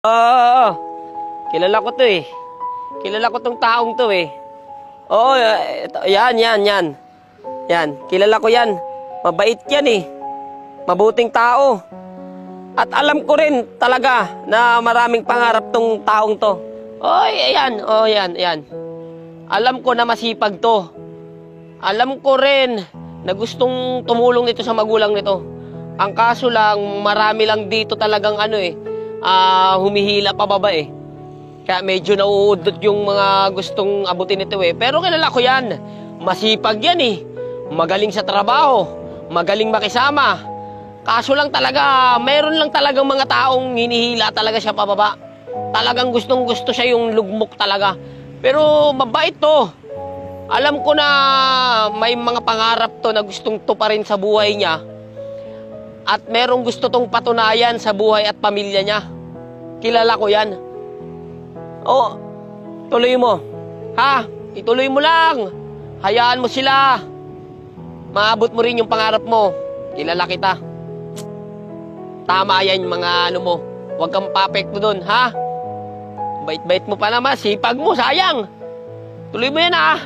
Oo, kilala ko to eh. Kilala ko tong taong to eh. Oo, yan. Yan, kilala ko yan. Mabait yan eh. Mabuting tao. At alam ko rin talaga na maraming pangarap tong taong to. Yan. Alam ko na masipag to. Alam ko rin na gustong tumulong nito sa magulang nito. Ang kaso lang, marami lang dito talagang humihila pababa eh. Kaya medyo nauudot yung mga gustong abutin nito eh. Pero kilala ko yan. Masipag yan eh. Magaling sa trabaho. Magaling makisama. Kaso lang talaga, mayroon lang talagang mga taong hinihila talaga siya pababa. Talagang gustong gusto siya yung lugmok talaga. Pero mabait to. Alam ko na may mga pangarap to na gustong tuparin sa buhay niya. At merong gusto tong patunayan sa buhay at pamilya niya. Kilala ko yan. Oo, tuloy mo. Ha? Ituloy mo lang. Hayaan mo sila. Maabot mo rin yung pangarap mo. Kilala kita. Tama yan yung mga mo. Huwag kang papekto dun, ha? Bait-bait mo pa naman. Sipag mo, sayang. Tuloy mo yan, ha?